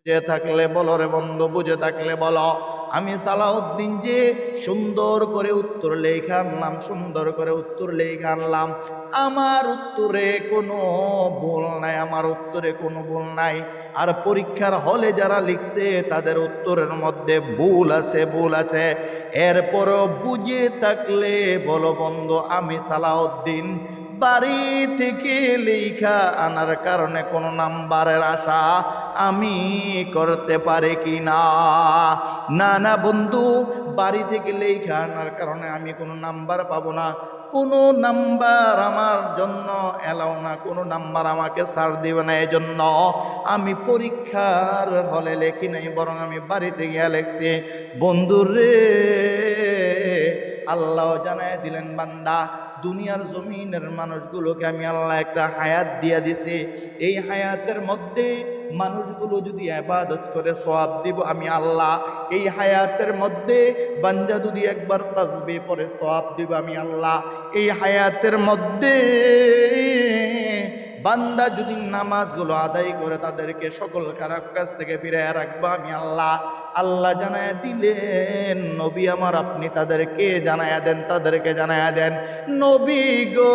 বুঝে থাকলে বলো রে বন্ধু, বুঝে থাকলে বলো। আমি সালাউদ্দিন যে সুন্দর করে উত্তর লেখা আনলাম, সুন্দর করে উত্তর লেখা আনলাম, আমার উত্তরে কোনো ভুল নাই, আমার উত্তরে কোনো ভুল নাই। আর পরীক্ষার হলে যারা লিখছে তাদের উত্তরের মধ্যে ভুল আছে, ভুল আছে। এরপরও বুঝে থাকলে বলো বন্ধু, আমি সালাউদ্দিন বাড়ি থেকে লেখা আনার কারণে কোনো নাম্বারের আশা আমি করতে পারি কি না? না না বন্ধু, বাড়ি থেকে লেখা আনার কারণে আমি কোনো নাম্বার পাবো না, কোনো নাম্বার আমার জন্য এলাও না, কোনো নাম্বার আমাকে ছাড় দিবে না। এজন্য আমি পরীক্ষার হলে লেখি নাই, বরং আমি বাড়িতে গিয়ে লেখছি। বন্ধুরে, আল্লাহ জানায় দিলেন বান্দা, দুনিয়ার জমিনের মানুষগুলোকে আমি আল্লাহ একটা হায়াত দিয়া দিছি। এই হায়াতের মধ্যে মানুষগুলো যদি ইবাদত করে সওয়াব দিব আমি আল্লাহ। এই হায়াতের মধ্যে বান্দা যদি একবার তাসবিহ পড়ে সওয়াব দিব আমি আল্লাহ। এই হায়াতের মধ্যে বান্দা যদি নামাজগুলো আদায় করে তাদেরকে সকল খারাপ কাজ থেকে ফিরিয়ে রাখবো আমি আল্লাহ। আল্লাহ জানায় দিলেন, নবী আমার আপনি তাদেরকে জানায়া দেন, তাদেরকে জানায়া দেন নবী গো,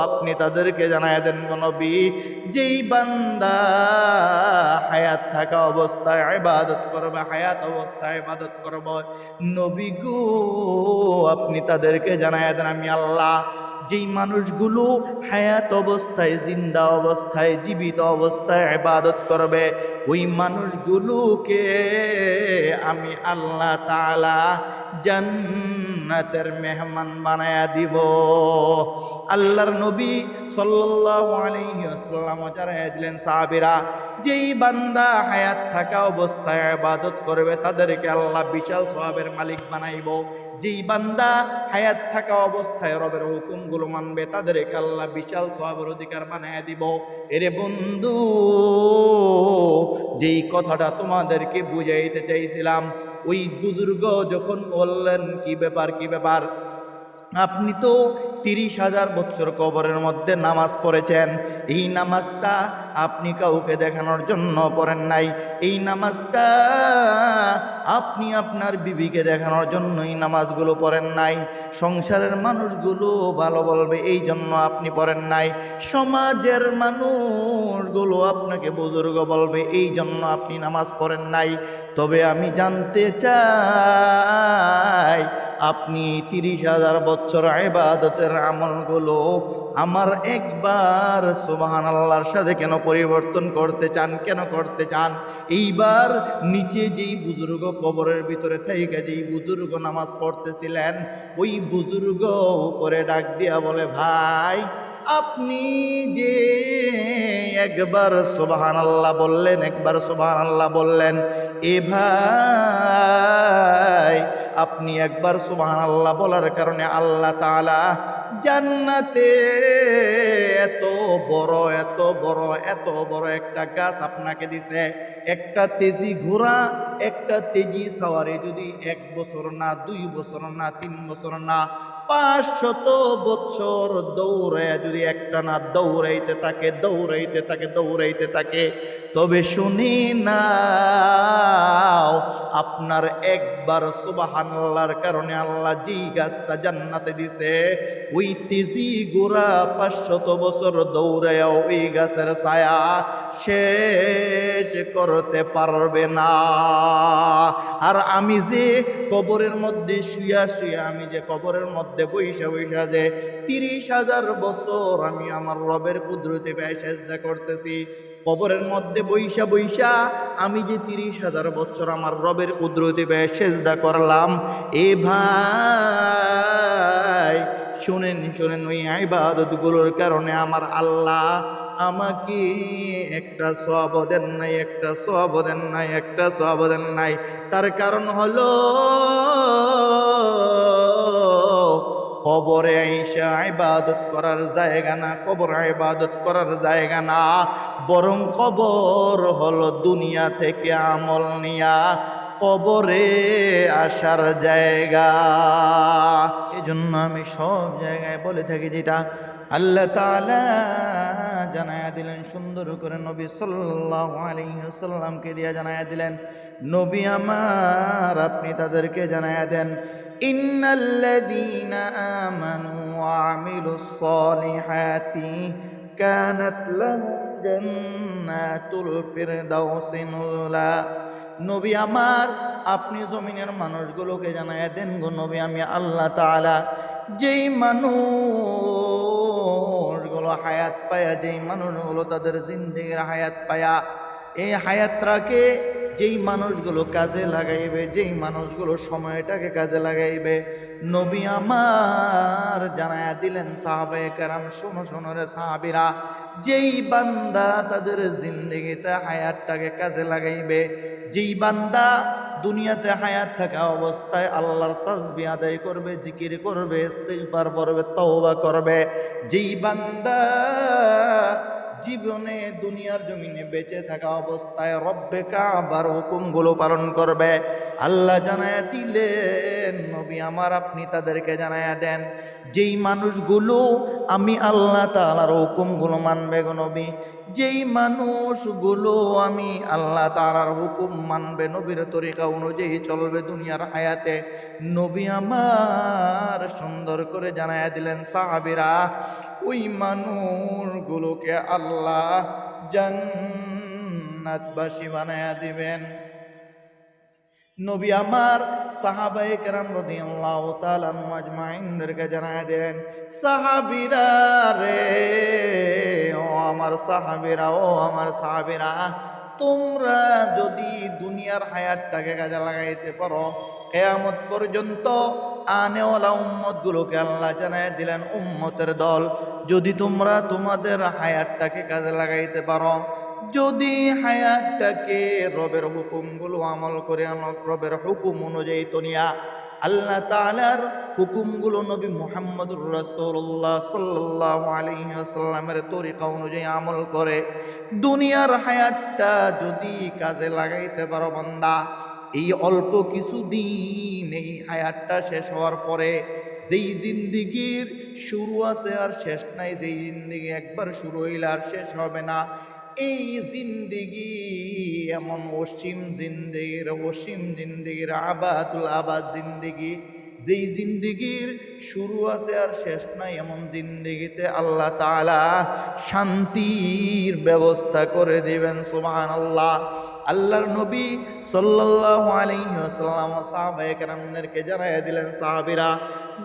আপনি তাদেরকে জানায়া দেন গো নবী, যেই বান্দা হায়াত থাকা অবস্থায় ইবাদত করবে, হায়াত অবস্থায় ইবাদত করব, নবী গো আপনি তাদেরকে জানায়া দেন আমি আল্লাহ, যেই মানুষগুলো হায়াত অবস্থায়, জিন্দা অবস্থায়, জীবিত অবস্থায় ইবাদত করবে, ওই মানুষগুলোকে আমি আল্লাহ তাআলা জান্নাতের মেহমান বানায়া দিব। আল্লাহর নবী সাল্লাল্লাহু আলাইহি ওয়াসাল্লাম জানায়া দিলেন সাহাবীরা, যেই বান্দা হায়াত থাকা অবস্থায় ইবাদত করবে তাদেরকে আল্লাহ বিশাল সওয়াবের মালিক বানাইব। যেই বান্দা হায়াত থাকা অবস্থায় রবের হুকুমগুলো মানবে তাদেরকে আল্লাহ বিশাল সওয়াবের অধিকার বানায় দিব। এরে বন্ধু, যেই কথাটা তোমাদেরকে বুঝাইতে চাইছিলাম, ওই বুজুর্গ যখন বললেন কি ব্যাপার, কি ব্যাপার, আপনি তো 30,000 বছর কবরের মধ্যে নামাজ পড়েছেন, এই নামাজটা আপনি কাউকে দেখানোর জন্য পড়েন নাই, এই নামাজটা আপনি আপনার বিবিকে দেখানোর জন্য এই নামাজগুলো পড়েন নাই, সংসারের মানুষগুলো ভালো বলবে এই জন্য আপনি পড়েন নাই, সমাজের মানুষগুলো আপনাকে বুজুর্গ বলবে এই জন্য আপনি নামাজ পড়েন নাই। তবে আমি জানতে চাই, আপনি 30,000 বছর ইবাদতের আমলগুলো আমার একবার সুবহানাল্লাহর সাথে কেন পরিবর্তন করতে চান, কেন করতে চান? এইবার নিচে যেই বুজুর্গ কবরের ভিতরে থাইকা যেই বুজুর্গ নামাজ পড়তেছিলেন, ওই বুজুর্গ উপরে ডাক দিয়া বলে, ভাই আপনি যে একবার সুবহানাল্লাহ বললেন, একবার সুবহানাল্লাহ বললেন, এ ভাই আপনি একবার সুবহানাল্লাহ বলার কারণে আল্লাহ তাআলা জান্নাতে এত বড়, এত বড়, এত বড় একটা গাছ আপনাকে দিছে। একটা তেজি ঘোড়া, একটা তেজি সাওয়ারি যদি 1 বছর না, 2 বছর না, 3 বছর না, 500 বছর দৌড়ায় যদি একটা না দৌড়াইতে থাকে, দৌড়াইতে থাকে, দৌড়াইতে থাকে, তবে শুনি নাও, আপনার একবার সুবহানাল্লাহর কারণে আল্লাহ যেই গাছটা জান্নাতে দিছে, ওই তেজি গোরা 500 বছর দৌড়ায় ওই গাছের ছায়া শেষ করতে পারবে না। আর আমি যে কবরের মধ্যে শুয়া শুয়া, আমি যে কবরের মধ্যে বৈশা বৈশা যে 30,000 বছর আমি আমার রবের কুদরতে ব্যয় সেজদা করতেছি, কবরের মধ্যে বৈশা বৈশা আমি যে 30,000 বছর আমার রবের কুদরতে ব্যয় সেজদা করলাম, এ ভাই শুনেন, শুনেন, ওই ইবাদতগুলোর কারণে আমার আল্লাহ আমাকে একটা সওয়াব দেন নাই, একটা সওয়াব দেন নাই, একটা সওয়াব দেন নাই। তার কারণ হলো কবরে আইসা ইবাদত করার জায়গা না, কবর ইবাদত করার জায়গা না, বরং কবর হলো দুনিয়া থেকে আমল নিয়া কবরে আসার জায়গা। এই জন্য আমি সব জায়গায় বলে থাকি, যেটা আল্লাহ তাআলা জানায়া দিলেন, সুন্দর করে নবী সাল্লাল্লাহু আলাইহি ওয়াসাল্লামকে দিয়ে জানায়া দিলেন, নবী আমার আপনি তাদেরকে জানায়া দেন, ইন্নাল্লাযীনা আমানু ওয়া আমিলুস সালিহাতি কানাত লাহুম জান্নাতুল ফিরদাউসি নুজুলা। নবী আমার আপনি জমিনের মানুষগুলোকে জানায়া দেন গো নবী, আমি আল্লাহ তাআলা যেই মানুষগুলো হায়াত পায়া, যেই মানুষগুলো তাদের জিন্দেগির হায়াত পায়া, এই হায়াতটাকে যেই মানুষগুলো কাজে লাগাইবে, যেই মানুষগুলো সময়টাকে কাজে লাগাইবে, নবী আমার জানায়া দিলেন সাহাবায়ে কেরাম, শোনো শোনো রে সাহাবীরা, যেই বান্দা তাদের জিন্দেগিতে হায়াতটাকে কাজে লাগাইবে, যেই বান্দা দুনিয়াতে হায়াত থাকা অবস্থায় আল্লাহর তাসবিহ আদায় করবে, জিকির করবে, ইস্তিগফার করবে, তওবা করবে, যেই বান্দা জীবনে দুনিয়ার জমিনে বেঁচে থাকা অবস্থায় রব্বে কাবার হুকুমগুলো পালন করবে, আল্লাহ জানায়া দিলেন নবী আমার আপনি তাদেরকে জানায়া দেন, যেই মানুষগুলো আমি আল্লাহ তাআলার হুকুমগুলো মানবে গো নবী, যেই মানুষগুলো আমি আল্লাহ তাআলার হুকুম মানবে, নবীর তরিকা অনুযায়ী চলবে দুনিয়ার হায়াতে, নবী আমার সুন্দর করে জানায়া দিলেন সাহাবীরা, ওই মানুষগুলোকে আল্লাহ জান্নাতবাসী বানায়া দিবেন। নবী আমার সাহাবায়ে কেরাম রাদিয়াল্লাহু তাআলা আনহুম আজমাইনদেরকে জানায়া দিলেন, সাহাবীরা রে, ও আমার সাহাবীরা, ও আমার সাহাবীরা, তোমরা যদি দুনিয়ার হায়াতটাকে কাজে লাগাইতে পারো, কিয়ামত পর্যন্ত আনেওয়ালা উম্মতগুলোকে আল্লাহ জানায়া দিলেন উম্মতের দল, যদি তোমরা তোমাদের হায়াতটাকে কাজে লাগাইতে পারো, যদি হায়াতটাকে রবের হুকুমগুলো আমল করে রবের হুকুম অনুযায়ী তনিয়া আল্লাহ তাআলার হুকুমগুলো নবী মুহাম্মদুর রাসূলুল্লাহ সাল্লাল্লাহু আলাইহি ওয়াসাল্লামের তরিকা অনুযায়ী আমল করে দুনিয়ার হায়াতটা যদি কাজে লাগাইতে পারো বান্দা, এই অল্প কিছু দিন এই হায়াতটা শেষ হওয়ার পরে যেই জিন্দিগির শুরু আছে আর শেষ নাই, যেই জিন্দিগি একবার শুরু হইলে আর শেষ হবে না, এই জিন্দিগি এমন অসীম জিন্দিগির আবাদুল আবাদ জিন্দিগি, যেই জিন্দিগির শুরু আছে আর শেষ নাই, এমন জিন্দিগিতে আল্লাহ তাআলা শান্তির ব্যবস্থা করে দিবেন। সুবহানাল্লাহ। আল্লাহর নবী সাল্লাল্লাহু আলাইহি ওয়াসাল্লাম সাহাবায়ে কেরামদেরকে জানাইয়া দিলেন, সাহাবীরা,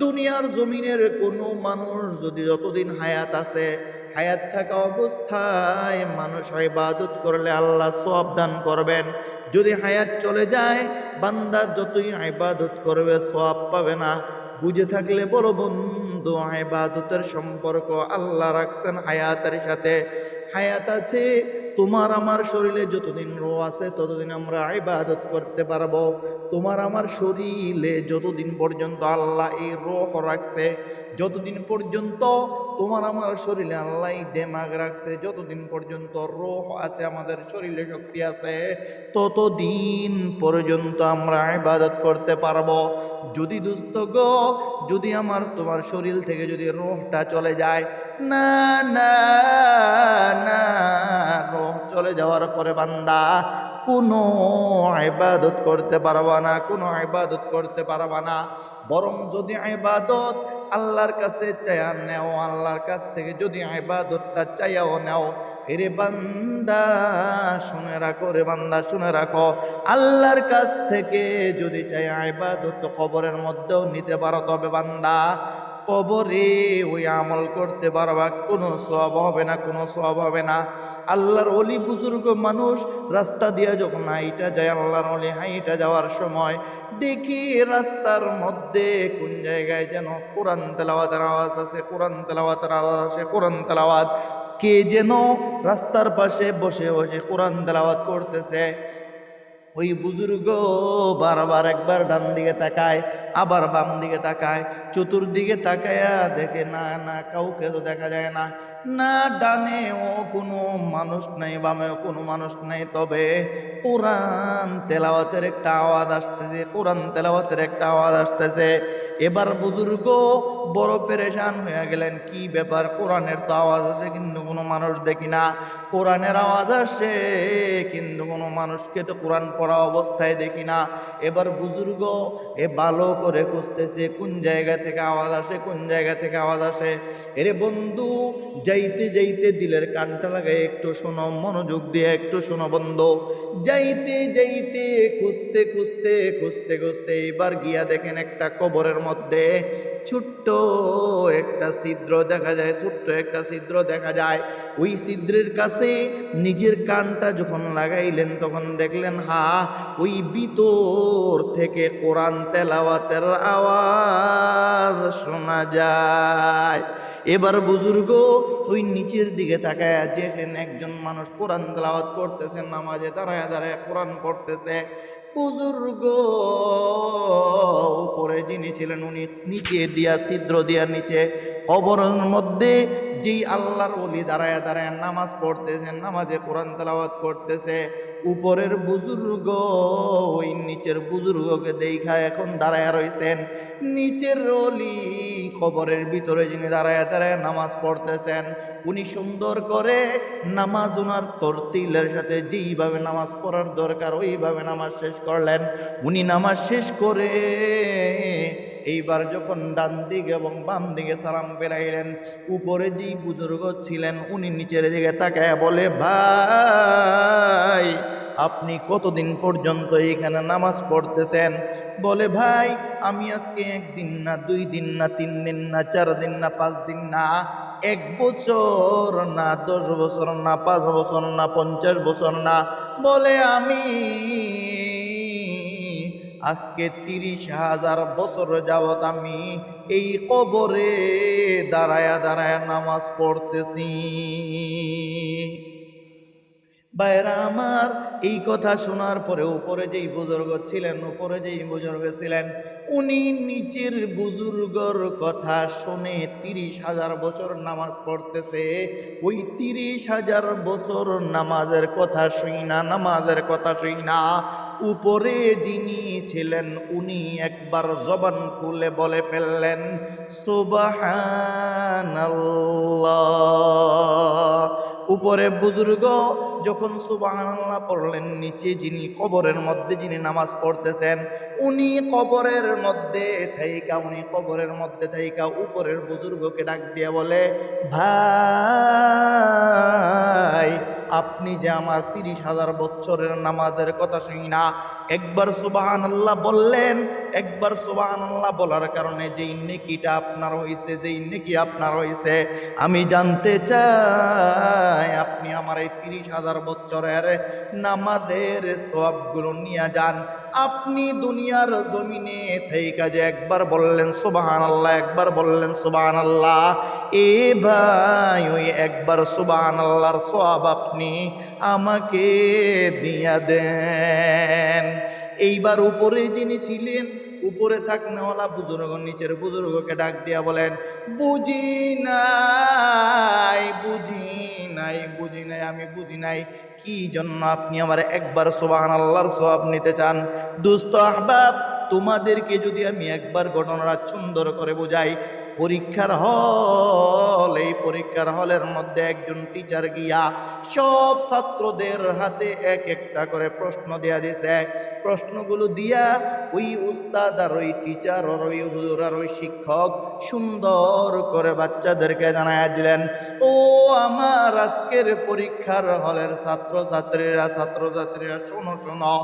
দুনিয়ার জমিনের কোনো মানুষ যদি যতদিন হায়াত আছে, হায়াত থাকা অবস্থায় মানুষ ইবাদত করলে আল্লাহ সওয়াব দান করবেন, যদি হায়াত চলে যায় বান্দা যতই ইবাদত করবে সওয়াব পাবে না। বুঝে থাকলে বলো বন্ধু, ইবাদতের সম্পর্ক আল্লাহ রাখছেন হায়াতের সাথে। হায়াত আছে তোমার আমার শরীরে, যতদিন রোহ আছে ততদিন আমরা ইবাদত করতে পারবো। তোমার আমার শরীরে যতদিন পর্যন্ত আল্লাহ এই রোহ রাখছে, যতদিন পর্যন্ত তোমার আমার শরীরে আল্লাহ দেমাগ রাখছে, যতদিন পর্যন্ত রোহ আছে আমাদের শরীরে শক্তি আছে, ততদিন পর্যন্ত আমরা ইবাদত করতে পারবো। যদি দুস্থ গো, যদি আমার তোমার শরীর থেকে যদি রোহটা চলে যায়, না না না, রোহ চলে যাওয়ার পরে বান্দা কোনো ইবাদত করতে পারবা না, কোনো ইবাদত করতে পারবা না। বরং যদি ইবাদত আল্লাহর কাছে চাইয়া নেও, আল্লাহর কাছ থেকে যদি ইবাদতটা চাইয়াও নেও, এরে বান্দা শুনে রাখো, রে বান্দা শুনে রাখো, আল্লাহর কাছ থেকে যদি চাই ইবাদত কবরের মধ্যেও নিতে পারো, তবে বান্দা কবরে ওই আমল করতে পারবা, কোনো সওয়াব হবে না, কোনো সওয়াব হবে না। আল্লাহর ওলি বুজুর্গ মানুষ রাস্তা দিয়ে যখন হাইটা যায়, আল্লাহর ওলি হাইটা যাওয়ার সময় দেখি রাস্তার মধ্যে কোন জায়গায় যেন কোরআন তেলাওয়াতের আওয়াজ আছে, কোরআন তেলাওয়াতের আওয়াজ আসে, কোরআন তেলাওয়াত। কে যেন রাস্তার পাশে বসে বসে কোরআন তেলাওয়াত করতেছে। ওই বুজুর্গ বারবার একবার ডান দিকে তাকায়, আবার বাম দিকে তাকায়, চতুর্দিকে তাকায়া দেখে না না কাউকে তো দেখা যায় না। না ডানেও কোনো মানুষ নাই, বামেও কোনো মানুষ নাই, তবে কোরআন তেলাওয়াতের একটা আওয়াজ আসতেছে, কোরআন তেলাওয়াতের একটা আওয়াজ আসতেছে। এবার বুজুর্গ বড় পেরেশান হয়ে গেলেন, কি ব্যাপার, কোরআনের তো আওয়াজ আসে কিন্তু কোনো মানুষ দেখি না, কোরআনের আওয়াজ আসে কিন্তু কোনো মানুষকে তো কোরআন পড়া অবস্থায় দেখি না। এবার বুজুর্গ ভালো করে খুঁজতেছে কোন জায়গা থেকে আওয়াজ আসে, কোন জায়গা থেকে আওয়াজ আসে। এরে বন্ধু, যাইতে যাইতে দিলের কানটা লাগায় একটু শোনো, মনোযোগ দিয়ে একটু শোনো বন্ধু। যাইতে যাইতে খুঁজতে খুঁজতে খুঁজতে খুঁজতে এবার গিয়া দেখেন একটা কবরের মধ্যে ছোট্ট একটা ছিদ্র দেখা যায়, ছোট্ট একটা ছিদ্র দেখা যায়। ওই ছিদ্রের কাছে নিজের কানটা যখন লাগাইলেন তখন দেখলেন ওই ভিতর থেকে কোরআন তেলাওয়াতের আওয়াজ শোনা যায়। এবার বুজুর্গ ওই নিচের দিকে তাকায় যেখানে একজন মানুষ কোরআন তেলাওয়াত করতেছে, নামাজে দাঁড়ায় দাঁড়ায় কোরআন পড়তেছে। বুজুর্গ উপরে যিনি ছিলেন উনি নিচে দিয়া ছিদ্র দিয়া নিচে কবরের মধ্যে যেই আল্লাহর ওলি দাঁড়ায় দাঁড়ায় নামাজ পড়তেছেন, নামাজে কোরআন তেলাওয়াত করতেছে, উপরের বুজুর্গ ওই নিচের বুজুর্গকে দেখা এখন দাঁড়ায় রইছেন। নিচের ওলি কবরের ভিতরে যিনি দাঁড়ায় দাঁড়ায় নামাজ পড়তেছেন, উনি সুন্দর করে নামাজ ওনার তরতিলের সাথে যেইভাবে নামাজ পড়ার দরকার ওইভাবে নামাজ শেষ করলেন। উনি নামাজ শেষ করে এইবার যখন ডান দিকে এবং বাম দিকে সালাম ফেরাইলেন, উপরে যেই বুজুর্গ ছিলেন উনি নিচের দিকে তাকায় বলে, ভাই আপনি কতদিন পর্যন্ত এখানে নামাজ পড়তেছেন? বলে, ভাই আমি আজকে 1 দিন না 2 দিন না 3 দিন না 4 দিন না 5 দিন না 1 বছর না 10 বছর না 5 বছর না 50 বছর না, বলে আমি আজকে 30,000 বছর যাবত আমি এই কবরে দাঁড়ায় দাঁড়ায় নামাজ পড়তেছি। ভাইরা আমার, এই কথা শোনার পরে উপরে যেই বুজুর্গ ছিলেন, উপরে যেই বুজুর্গ ছিলেন উনি নিচের বুজুর্গর কথা শুনে 30,000 বছর নামাজ পড়তেছে। ওই 30,000 বছর নামাজের কথা শুই না, নামাজের কথা শুই না, উপরে যিনি ছিলেন উনি একবার জবান খুলে বলে ফেললেন, সুবহানাল্লাহ। উপরে বুজুর্গ যখন সুবহানাল্লাহ পড়লেন, নিচে যিনি কবরের মধ্যে যিনি নামাজ পড়তেছেন উনি কবরের মধ্যে থাইকা উপরের বুজুর্গকে ডাক দিয়ে বলে, ভাই আপনি যে আমার 30,000 বছরের নামাজের কথা শুনি না একবার সুবহানাল্লাহ বললেন, একবার সুবহানাল্লাহ বলার কারণে যেই নেকিটা আপনার হয়েছে, যেই নেকি আপনার হয়েছে, আমি জানতে চাই আপনি আমার এই 30,000 বছরের নামাজের সওয়াবগুলো নিয়ে যান। আপনি দুনিয়ার জমিনে থেকে যে একবার বললেন সুবহানাল্লাহ, একবার বললেন সুবহানাল্লাহ, এ ভাই ওই একবার সুবহানাল্লাহর সওয়াব আপনি আমাকে দিয়া দেন। এইবার উপরে যিনি ছিলেন, উপরে থাকনেওয়ালা বুজুর্গ নিচের বুজুর্গকে ডাক দিয়া বলেন, বুঝি নাই আমি বুঝি নাই কি জন্য আপনি আমার একবার সুবহানাল্লাহর সওয়াব নিতে চান। দোস্ত আহবাব, তোমাদেরকে যদি আমি একবার ঘটনাটা সুন্দর করে বোঝাই, পরীক্ষার হল, এই পরীক্ষার হলের মধ্যে একজন টিচার গিয়া সব ছাত্রদের হাতে এক একটা করে প্রশ্ন দেয়া দিয়েছে। প্রশ্নগুলো দিয়া ওই উস্তাদ আর ওই টিচার আর ওই হুজুর আর ওই শিক্ষক সুন্দর করে বাচ্চাদেরকে জানাইয়া দিলেন, ও আমার আজকের পরীক্ষার হলের ছাত্রছাত্রীরা শোনো শোনো,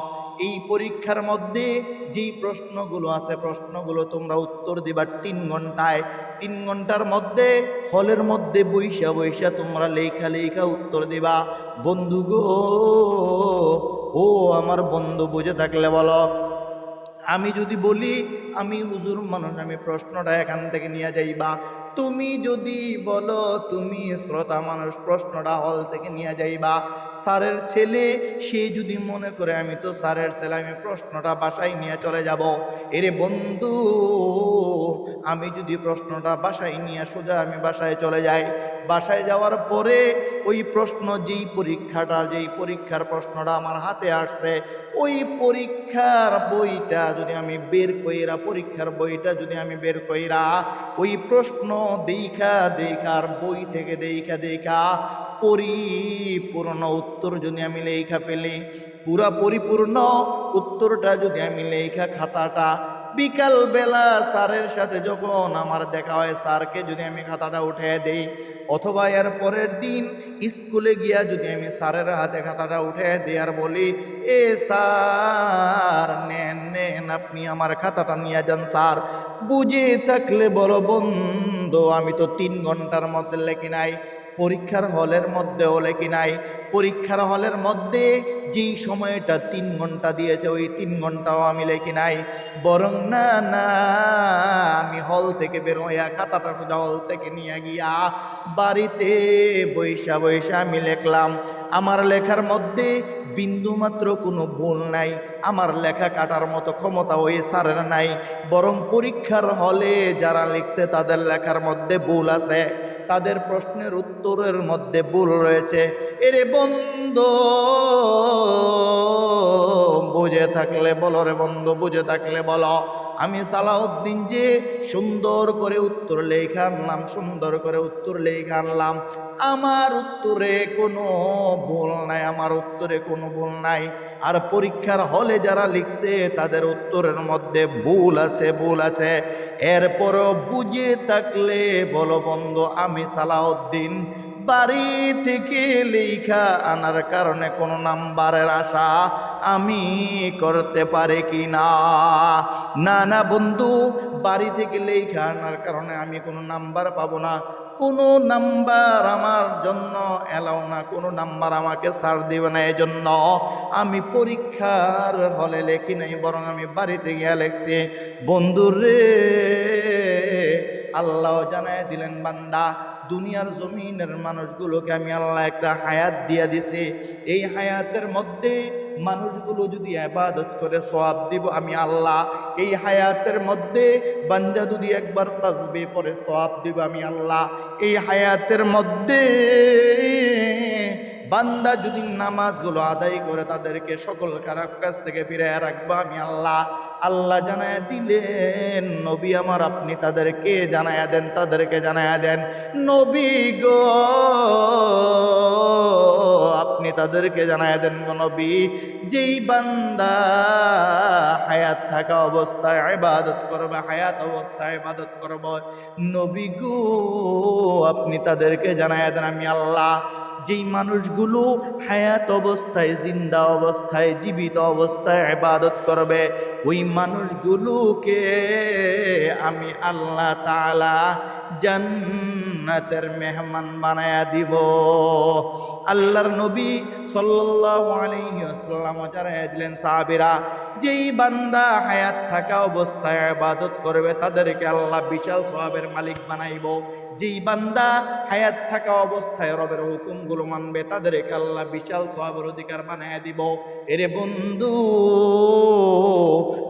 এই পরীক্ষার মধ্যে যেই প্রশ্নগুলো আছে প্রশ্নগুলো তোমরা উত্তর দিবা 3 ঘন্টায়। 3 ঘন্টার মধ্যে হলের মধ্যে বইসা বইসা তোমরা লেখা উত্তর দিবা। বন্ধু গো, ও আমার বন্ধু, বুঝে থাকলে বলো। আমি যদি বলি আমি হুজুর মানুষ, আমি প্রশ্নটা এখান থেকে নিয়ে যাইবা, তুমি যদি বলো তুমি শ্রোতা মানুষ প্রশ্নটা হল থেকে নিয়ে যাইবা, স্যারের ছেলে সে যদি মনে করে আমি তো স্যারের ছেলে, আমি প্রশ্নটা বাসায় নিয়ে চলে যাব। এরে বন্ধু, আমি যদি প্রশ্নটা বাসায় নিয়ে সোজা আমি বাসায় চলে যাই, বাসায় যাওয়ার পরে ওই প্রশ্ন যেই পরীক্ষার প্রশ্নটা আমার হাতে আসছে, ওই পরীক্ষার বইটা যদি আমি বের কইরা পরীক্ষার বইটা যদি আমি বের কইরা ওই প্রশ্ন দেখার বই থেকে দেখা পরিপূর্ণ উত্তর যদি আমি লেখা ফেলি, পুরা পরিপূর্ণ উত্তরটা যদি আমি লেখা খাতাটা বিকাল বেলা স্যারের সাথে যখন আমার দেখা হয়, স্যারকে যদি আমি খাতাটা উঠে দেই, অথবা এর পরের দিন স্কুলে গিয়া যদি আমি স্যারের হাতে খাতাটা উঠে দিই আর বলি, এ স্যার নেন নেন আপনি আমার খাতাটা নিয়ে যান স্যার, বুঝে থাকলে বলো বন্ধু আমি তো 3 ঘন্টার মধ্যে লেখি নাই, পরীক্ষার হলের মধ্যেও লেখি নাই। পরীক্ষার হলের মধ্যে যেই সময়টা 3 ঘন্টা দিয়েছে ওই 3 ঘন্টাও আমি লেখি নাই, বরং না না আমি হল থেকে বের হইয়া খাতাটা সোজা হল থেকে নিয়ে গিয়া বাড়িতে বৈশা বৈশা আমি লেখলাম। আমার লেখার মধ্যে বিন্দুমাত্র কোনো ভুল নাই, আমার লেখা কাটার মতো ক্ষমতা ওই স্যারের নাই, বরং পরীক্ষার হলে যারা লিখছে তাদের লেখার মধ্যে ভুল আছে, তাদের প্রশ্নের উত্তরের মধ্যে ভুল রয়েছে। এরে বন্ধু বুঝে থাকলে বলো রে বন্ধু, বুঝে থাকলে বলো, আমি সালাউদ্দিন যে সুন্দর করে উত্তর লেখা আনলাম, সুন্দর করে উত্তর লেখা আনলাম, আমার উত্তরে কোনো ভুল নাই, আমার উত্তরে কোনো ভুল নাই। আর পরীক্ষার হলে যারা লিখছে তাদের উত্তরের মধ্যে ভুল আছে, ভুল আছে। এরপরও বুঝে থাকলে বলো বন্ধু, আমি সালাউদ্দিন বাড়ি থেকে লেখা আনার কারণে কোনো নাম্বারের আশা আমি করতে পারি কি না? না না বন্ধু, বাড়ি থেকে লেখা আনার কারণে আমি কোনো নাম্বার পাবো না, কোনো নাম্বার আমার জন্য এলাও না, কোনো নাম্বার আমাকে ছাড় দিবে না। এই জন্য আমি পরীক্ষার হলে লেখি নাই, বরং আমি বাড়িতে গিয়ে লেখছি। বন্ধুরে আল্লাহ জানায় দিলেন, বান্দা দুনিয়ার জমিনের মানুষগুলোকে আমি আল্লাহ একটা হায়াত দিয়া দিছি, এই হায়াতের মধ্যে মানুষগুলো যদি ইবাদত করে সওয়াব দিব আমি আল্লাহ, এই হায়াতের মধ্যে বান্দা যদি একবার তাসবিহ পড়ে সওয়াব দিব আমি আল্লাহ, এই হায়াতের মধ্যে বান্দা যদি নামাজগুলো আদায় করে তাদেরকে সকল খারাপ কাজ থেকে ফিরে রাখবো আমি আল্লাহ। আল্লাহ জানায় দিলেন, নবী আমার আপনি তাদেরকে জানায়া দেন, তাদেরকে জানায়া দেন, নবী গো আপনি তাদেরকে জানায়া দেন গো নবী, যেই বান্দা হায়াত থাকা অবস্থায় ইবাদত করবে, হায়াত অবস্থায় ইবাদত করব, নবী গো আপনি তাদেরকে জানায়া দেন আমি আল্লাহ, যেই মানুষগুলো হায়াত অবস্থায়, জিন্দা অবস্থায়, জীবিত অবস্থায় ইবাদত করবে, ওই মানুষগুলোকে আমি আল্লাহ তাআলা জান্নাতের মেহমান বানায়া দিব। আল্লাহর নবী সাল্লাল্লাহু আলাইহি ওয়াসাল্লাম জানায়া দিলেন, সাহাবীরা যেই বান্দা হায়াত থাকা অবস্থায় ইবাদত করবে তাদেরকে আল্লাহ বিশাল সওয়াবের মালিক বানাইব, যেই বান্দা হায়াত থাকা অবস্থায় রবের হুকুমগুলো মানবে তাদেরকে আল্লাহ বিশাল সওয়াবের অধিকার বানায়া দিব। এরে বন্ধু,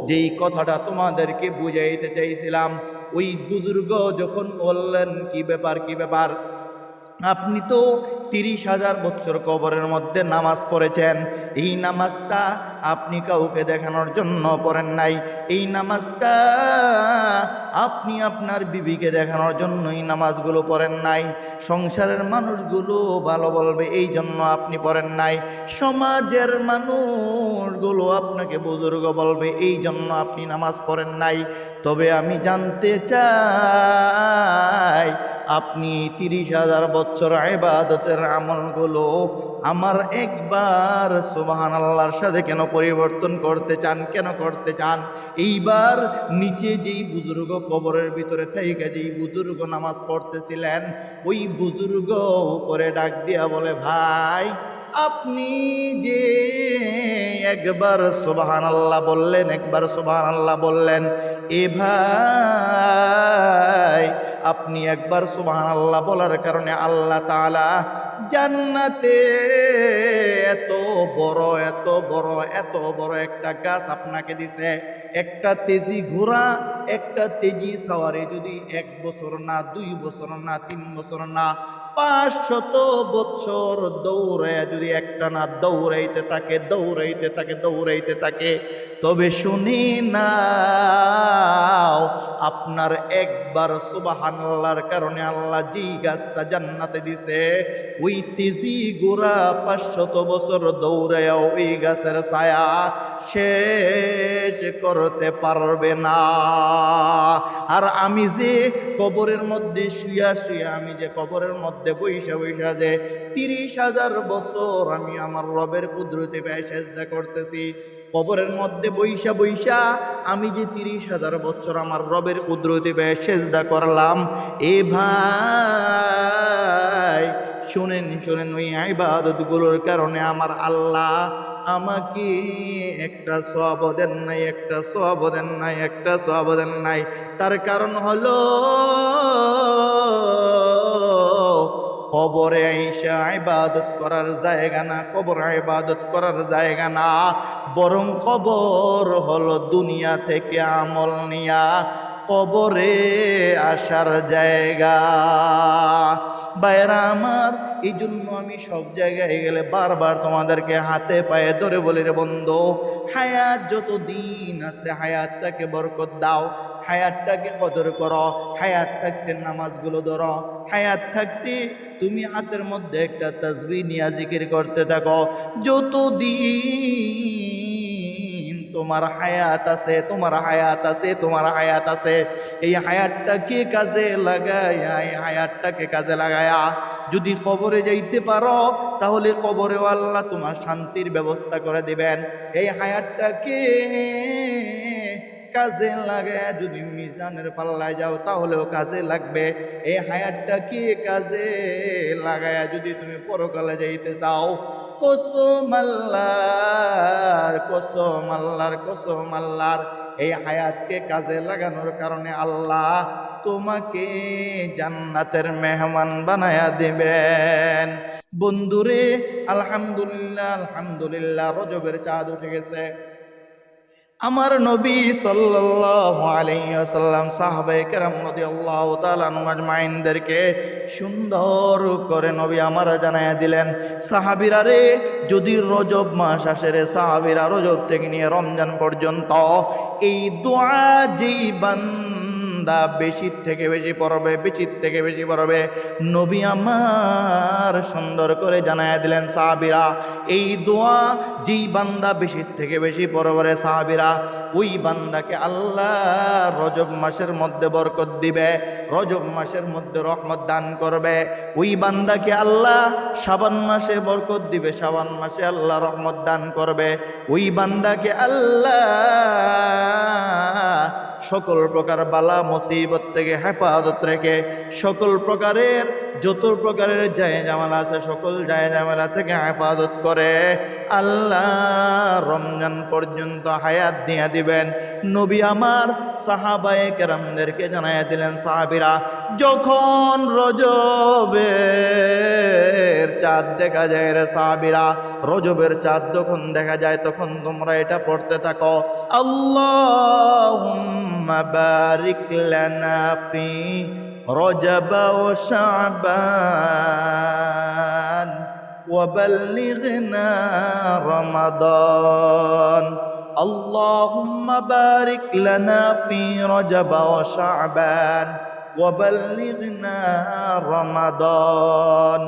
যেই কথাটা তোমাদেরকে বুঝাইতে চাইছিলাম, ওই বুজুর্গ যখন বললেন কি ব্যাপার, কি ব্যাপার, আপনি তো 30,000 বছর কবরের মধ্যে নামাজ পড়েছেন, এই নামাজটা আপনি কাউকে দেখানোর জন্য পড়েন নাই, এই নামাজটা আপনি আপনার বিবিকে দেখানোর জন্য এই নামাজগুলো পড়েন নাই, সংসারের মানুষগুলো ভালো বলবে এই জন্য আপনি পড়েন নাই, সমাজের মানুষগুলো আপনাকে বুজুর্গ বলবে এই জন্য আপনি নামাজ পড়েন নাই। তবে আমি জানতে চাই আপনি 30,000 বছর ইবাদতের আমলগুলো আমার একবার সুবহানাল্লাহর সাথে কেন পরিবর্তন করতে চান, কেন করতে চান? এইবার নিচে যেই বুজুর্গ কবরের ভিতরে থাইকা যেই বুজুর্গ নামাজ পড়তেছিলেন, ওই বুজুর্গ উপরে ডাক দিয়া বলে, ভাই আপনি যে একবার সুবহানাল্লাহ বললেন, একবার সুবহানাল্লাহ বললেন, এ ভাই আপনি একবার সুবহানাল্লাহ বলার কারণে আল্লাহ তাআলা জান্নাতে এত বড় এত বড় এত বড় একটা গাছ আপনাকে দিছে। একটা তেজি ঘোড়া, একটা তেজি সাওয়ারে যদি 1 বছর না 2 বছর না 3 বছর না 500 বছর দৌড়ায় যদি একটা না দৌড়াইতে থাকে দৌড়াইতে থাকে দৌড়াইতে থাকে, তবে শুনি নাও আপনার একবার সুবহানাল্লাহর কারণে আল্লাহ যেই গাছটা জান্নাতে দিছে, ওই তেজি গোড়া 500 বছর দৌড়ায় ওই গাছের ছায়া শেষ করতে পারবে না। আর আমি যে কবরের মধ্যে শুয়া শুয়া, আমি যে কবরের মধ্যে বৈশা বৈশা যে 30,000 বছর আমি আমার রবের কুদরতে পেয়ে সেজদা করতেছি, কবরের মধ্যে বৈশা বৈশা আমি যে 30,000 বছর আমার রবের কুদরতে পেয়ে সেজদা করলাম, এ ভাই শুনেন শুনেন, ওই ইবাদতগুলোর কারণে আমার আল্লাহ আমাকে একটা সওয়াব দেন নাই, একটা সওয়াব দেন নাই, একটা সওয়াব দেন নাই। তার কারণ হলো কবরে আইসা ইবাদত করার জায়গা না, কবর ইবাদত করার জায়গা না, বরং কবর হলো দুনিয়া থেকে আমল নিয়া কবরে আসার জায়গা। বাইরা আমার, এই জন্য আমি সব জায়গায় গেলে বারবার তোমাদেরকে হাতে পায়ে ধরে বলি, রে বন্ধু, হায়াত যত দিন আছে হায়াতটাকে বরকত দাও, হায়াতটাকে কদর করো, হায়াত থাকতে নামাজগুলো ধরো, হায়াত থাকতে তুমি হাতের মধ্যে একটা তাসবিহ নিয়া জিকির করতে থাকো। যতদিন তোমার হায়াত আছে, তোমার হায়াত আছে, তোমার হায়াত আছে, এই হায়াতটাকে কাজে লাগায়া, এই হায়াতটাকে কাজে লাগায়া যদি কবরে যাইতে পারো, তাহলে কবরেও আল্লাহ তোমার শান্তির ব্যবস্থা করে দিবেন। এই হায়াতটাকে কাজে লাগায় যদি মিজানের পাল্লায় যাও, তাহলেও কাজে লাগবে। এই হায়াতটাকে কাজে লাগায়া যদি তুমি পরকালে যাইতে চাও, কসম আল্লাহর, কসম আল্লাহর, কসম আল্লাহর, এই হায়াতকে কাজে লাগানোর কারণে আল্লাহ তোমাকে জান্নাতের মেহমান বানায়া দিবেন। বন্ধুরে, আলহামদুলিল্লাহ আলহামদুলিল্লাহ, রজবের চাঁদ উঠে গেছে। আমার নবী সাল্লাল্লাহু আলাইহি ওয়াসাল্লাম সাহাবায়ে কেরাম রাদিয়াল্লাহু তাআলা আনহুম আজমাইনদেরকে সুন্দর করে নবী আমার জানায়া দিলেন, সাহাবীরা রে, যদি রজব মাস আসে রে সাহাবীরা, রজব থেকে নিয়ে রমজান পর্যন্ত এই দোয়া যেই বান্দা বেশির থেকে বেশি পড়বে, বেশির থেকে বেশি পড়বে, নবী আমার সুন্দর করে জানায়া দিলেন, সাহাবীরা এই দোয়া যেই বান্দা বেশির থেকে বেশি পড়বে রে সাহাবীরা, ওই বান্দাকে আল্লাহ রজব মাসের মধ্যে বরকত দিবে, রজব মাসের মধ্যে রহমত দান করবে। ওই বান্দাকে আল্লাহ শাবান মাসে বরকত দিবে, শাবান মাসে আল্লাহ রহমত দান করবে। ওই বান্দাকে আল্লাহ সকল প্রকার বালা মুসিবত থেকে হেফাজত রেখে, সকল প্রকারের যত প্রকারের জায়জামালা আছে সকল জায়জামালা থেকে হেফাজত করে আল্লাহ রমজান পর্যন্ত হায়াত দিয়ে দিবেন। নবী আমার সাহাবায়ে কেরামদেরকে জানাইয়া দিলেন, সাহাবীরা যখন রজবের চাঁদ দেখা যায় রে সাহাবীরা, রজবের চাঁদ যখন দেখা যায় তখন তোমরা এটা পড়তে থাকো, আল্লাহুম্মা বারিক লানা ফি রজব ওয়া শাবান ওয়া বাল্লিগনা রমাদান। আল্লাহুম্মা বারিক লানা ফি রজব ওয়া শাবান ওয়া বাল্লিগনা রমাদান।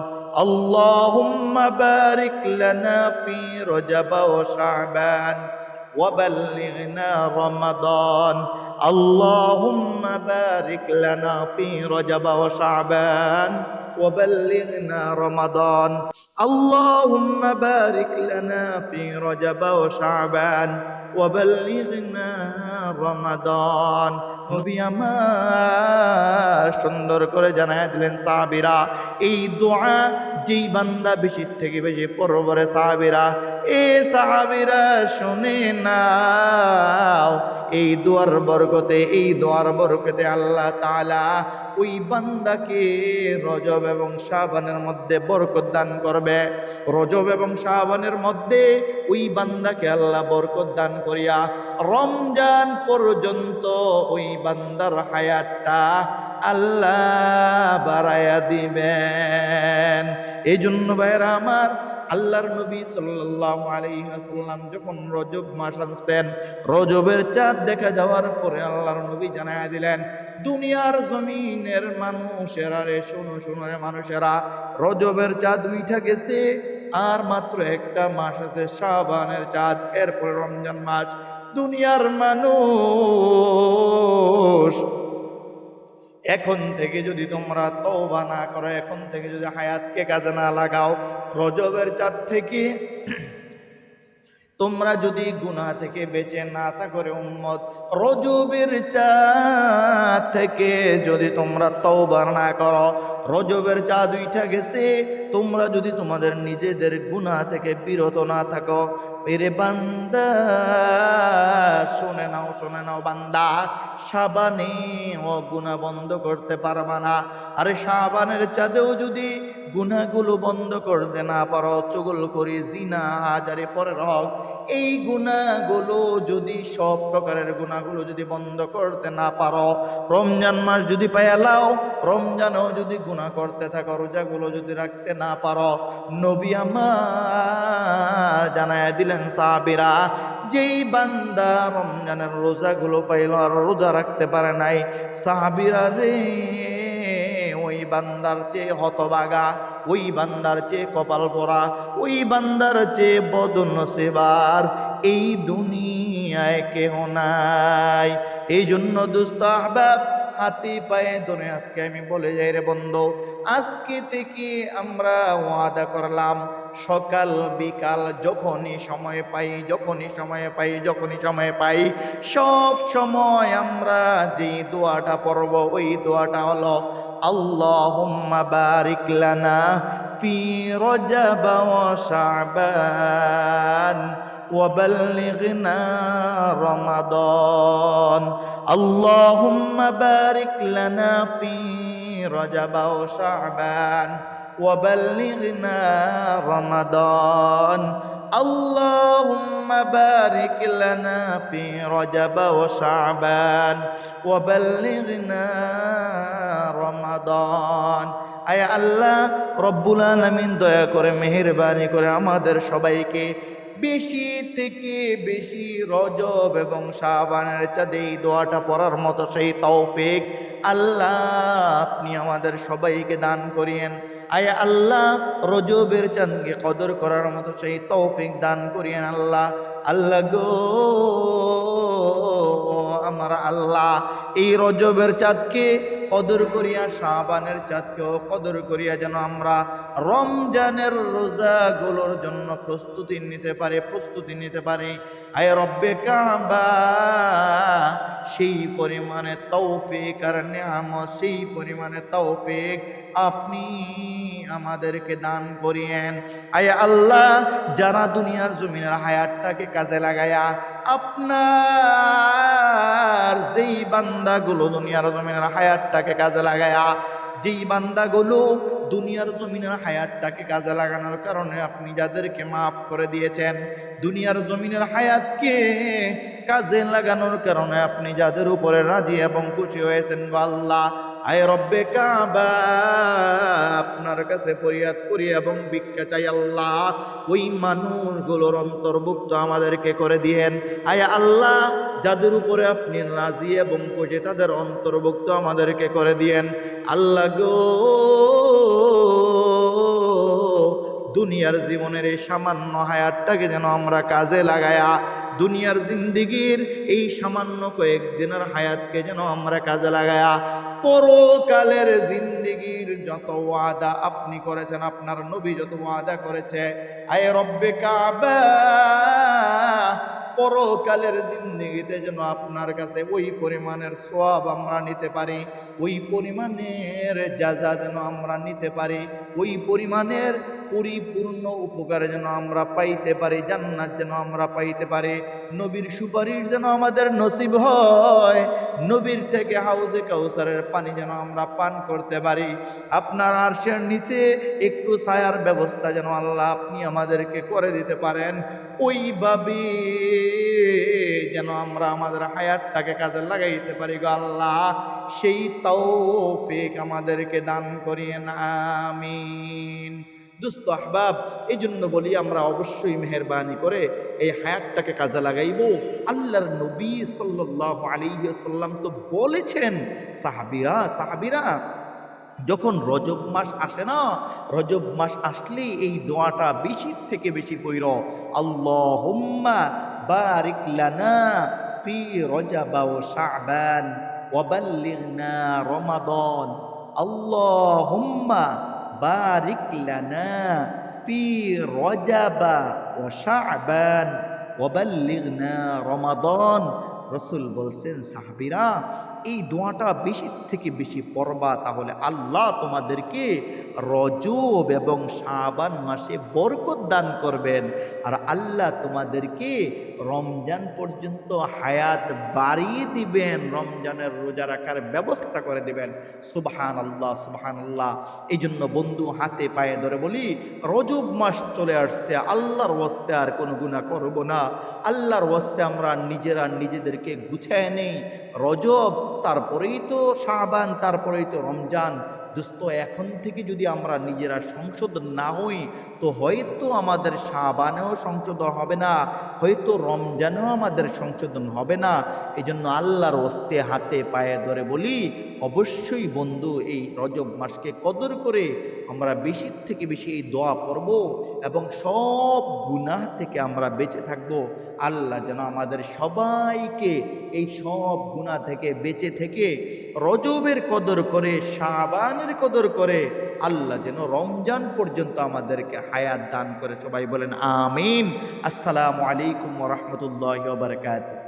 আল্লাহুম্মা বারিক লানা ফি রজব ওয়া শাবান وبلغنا رمضان اللهم بارك لنا في رجب وشعبان وبلغنا رمضان اللهم بارك لنا في رجب وشعبان وبلغنا رمضان। নবী আমার সুন্দর করে জানায় দিলেন, সাহাবীরা এই দোয়া যেই বান্দা বেশি থেকে বেশি পড়বে সাহাবীরা, এ সাহাবীরা শুনে নাও, এই দোয়ার বরকতে, এই দোয়ার বরকতে আল্লাহ তাআলা ওই বান্দাকে রজব এবং শাবানের মধ্যে বরকত দান করবে। রজব এবং শাবানের মধ্যে ওই বান্দাকে আল্লাহ বরকত দান করিয়া রমজান পর্যন্ত ওই বান্দার হায়াতটা আল্লাহ বাড়ায়া দিবেন। এই জন্য ভাইরা আমার, আল্লাহর নবী সাল্লাল্লাহু আলাইহি ওয়াসাল্লাম যখন রজব মাস আসতেন, রজবের চাঁদ দেখা যাওয়ার পরে আল্লাহর নবী জানায়া দিলেন, দুনিয়ার জমিনের মানুষেরা রে, শোনো শোনো রে মানুষেরা, রজবের চাঁদ উইঠা গেছে, আর মাত্র একটা মাস আছে শাবানের চাঁদ, এরপরে রমজান মাস। দুনিয়ার মানুষ, এখন থেকে যদি তোমরা তওবা না করো, এখন থেকে যদি হায়াতকে কাজে না লাগাও, রজবের চাঁদ থেকে তোমরা যদি গুনাহ থেকে বেঁচে না থাকো রে উম্মত, রজবের চাঁদ থেকে যদি তোমরা তওবা না করো, রজবের চাঁদ উইঠা গেছে, তোমরা যদি তোমাদের নিজেদের গুনাহ থেকে বিরত না থাকো, এরে বান্দা শুনে নাও বান্দা, শাবানে ও গুনাহ বন্ধ করতে পারবা না। আরে শাবানের চাঁদেও যদি গুনাহগুলো বন্ধ করতে না পারো, চুগলখড়ি, জিনা, হাজারে পরের হক, এই গুনাহগুলো যদি, সব প্রকারের গুনাহগুলো যদি বন্ধ করতে না পারো, রমজান মাস যদি পাইলাও, রমজানেও যদি গুনাহ করতে থাকো, রোজাগুলো যদি রাখতে না পারো, নবী আমার জানায়া দিলেন সাহাবীরা, যেই বান্দা রমজানের রোজাগুলো পাইল আর রোজা রাখতে পারে নাই, সাহাবীরা রে, ওই বান্দার চেয়ে হতভাগা, ওই বান্দার চেয়ে কপাল পরা, ওই বান্দার চেয়ে বদনসিবার এই দুনিয়ায় কেহ নাই। এই জন্য দোস্ত আহবাব, হাতে পায়ে ধরে আজকে আমি বলে যাই রে বন্ধু, আজকে থেকে আমরা ওয়াদা করলাম, সকাল বিকাল যখনই সময় পাই, সব সময় আমরা যে দোয়াটা পড়ব, ওই দোয়াটা হলো, আল্লাহুম্মা বারিক লানা ফি রজব ওয়া শাবান ওয়া বাল্লিগনা রমাদান। আল্লাহুম্মা বারিক লানা ফি রজব ওয়া শাবান ওয়া বাল্লিগনা রমাদান। আল্লাহুম্মা বারিক লানা ফি রজব ওয়া শাবান ওয়া বাল্লিগনা রমাদান। আয় আল্লাহ রব্বুল আলামিন, দয়া করে মেহেরবানি করে আমাদের সবাইকে বেশি থেকে বেশি রজব এবং শাবানের চাঁদে এই দোয়াটা পড়ার মতো সেই তৌফিক আল্লাহ আপনি আমাদের সবাইকে দান করিয়েন। আয় আল্লাহ রজবের চাঁদকে কদর করার মতো সেই তৌফিক দান করিয়েন আল্লাহ। আল্লাহ গো আমার আল্লাহ, এই রজবের চাঁদকে কদর করিয়া, শাবানের চাঁদকেও কদর করিয়া যেন আমরা রমজানের রোজাগুলোর জন্য প্রস্তুতি নিতে পারি। আয় রব্বে কাবা, সেই পরিমাণে তৌফিক আর নিয়ামত, সেই পরিমাণে তৌফিক আপনি আমাদেরকে দান করিয়েন। আয় আল্লাহ, যারা দুনিয়ার জমিনের হায়াতটাকে কাজে লাগায়া, আপনার যেই বান্দাগুলো দুনিয়ার জমিনের হায়াতটাকে কাজে লাগায়া, যেই বান্দাগুলো দুনিয়ার জমিনের হায়াতটাকে কাজে লাগানোর কারণে আপনি যাদেরকে মাফ করে দিয়েছেন, দুনিয়ার জমিনের হায়াতকে কাজে লাগানোর কারণে আপনি যাদের উপরে রাজি এবং খুশি হয়েছেন গো আল্লাহ, আয় রব্বে কাবা, আপনার কাছে ফরিয়াদ করি এবং ভিক্ষা চাই আল্লাহ, ওই মানুষগুলোর অন্তর্ভুক্ত আমাদেরকে করে দিয়েন। আয় আল্লাহ, যাদের উপরে আপনি রাজি এবং খুশি তাদের অন্তর্ভুক্ত আমাদেরকে করে দিয়েন আল্লাহ গো। দুনিয়ার জীবনের এই সামান্য হায়াতটাকে যেন আমরা কাজে লাগায়া, দুনিয়ার জিন্দিগির এই সামান্য কয়েকদিনের হায়াতকে যেন আমরা কাজে লাগায়া, পরকালের জিন্দিগির যত ওয়াদা আপনি করেছেন, আপনার নবী যত ওয়াদা করেছে, আয় রব্বে কাবা, পরকালের জিন্দিগিতে যেন আপনার কাছে ওই পরিমাণের সওয়াব আমরা নিতে পারি, ওই পরিমাণের জাযা যেন আমরা নিতে পারি, ওই পরিমাণের পরিপূর্ণ উপকার যেন আমরা পাইতে পারি, জান্নাত যেন আমরা পাইতে পারি, নবীর সুপারিশ যেন আমাদের নসিব হয়, নবীর থেকে হাউজে কাউসারের পানি যেন আমরা পান করতে পারি, আপনার আরশের নিচে একটু ছায়ার ব্যবস্থা যেন আল্লাহ আপনি আমাদেরকে করে দিতে পারেন, ওইভাবে যেন আমরা আমাদের হায়াতটাকে কাজে লাগাইতে পারি গো আল্লাহ, সেই তৌফিক আমাদেরকে দান করিয়েন, আমিন। দোস্ত আহবাব, এই জন্য বলি আমরা অবশ্যই মেহেরবানি করে এই হায়াতটাকে কাজে লাগাইব। আল্লাহর নবী সাল্লাল্লাহু আলাইহি ওয়াসাল্লাম তো বলেছেন, সাহাবীরা যখন রজব মাস আসে না, রজব মাস আসলেই এই দোয়াটা বেশি থেকে বেশি পড়ো, আল্লাহুম্মা বারিক লানা ফি রজব ওয়া শাবান ওয়া বাল্লিগনা রমাদান, আল্লাহুম্মা বারিক লানা ফি রজব ওয়া শাবান ওয়া বাল্লিগনা রমাদান। রসুল বলছেন, সাহাবীরা এই দোয়াটা বেশি থেকে বেশি পড়বা, তাহলে আল্লাহ তোমাদেরকে রজব এবং শাবান মাসে বরকত দান করবেন, আর আল্লাহ তোমাদেরকে রমজান পর্যন্ত হায়াত বাড়িয়ে দিবেন, রমজানের রোজা রাখার ব্যবস্থা করে দিবেন। সুবহানাল্লাহ, সুবহানাল্লাহ। এই জন্য বন্ধু, হাতে পায়ে ধরে বলি, রজব মাস চলে আসছে, আল্লাহর ওয়াস্তে আর কোনো গুনাহ করব না, আল্লাহর ওয়াস্তে আমরা নিজেদেরকে গুছায় নেই। রজব, তারপরেই তো শাবান, তারপরেই তো রমজান। দোস্ত, এখন থেকে যদি আমরা নিজেরা সংশোধন না হই, তো হয়তো আমাদের শাবানেও সংশোধন হবে না, হয়তো রমজানেও আমাদের সংশোধন হবে না। এই জন্য আল্লাহর ওয়াস্তে হাতে পায়ে ধরে বলি, অবশ্যই বন্ধু এই রজব মাসকে কদর করে আমরা বেশি থেকে বেশি এই দোয়া পড়ব এবং সব গুনাহ থেকে আমরা বেঁচে থাকব। আল্লাহ যেন আমাদের সবাইকে এই সব গুনাহ থেকে বেঁচে থেকে রজবের কদর করে, শাবানের কদর করে আল্লাহ যেন রমজান পর্যন্ত আমাদেরকে হায়াত দান করে। সবাই বলেন আমিন। আসসালামু আলাইকুম ওয়া রাহমাতুল্লাহি ওয়া বারাকাতুহু।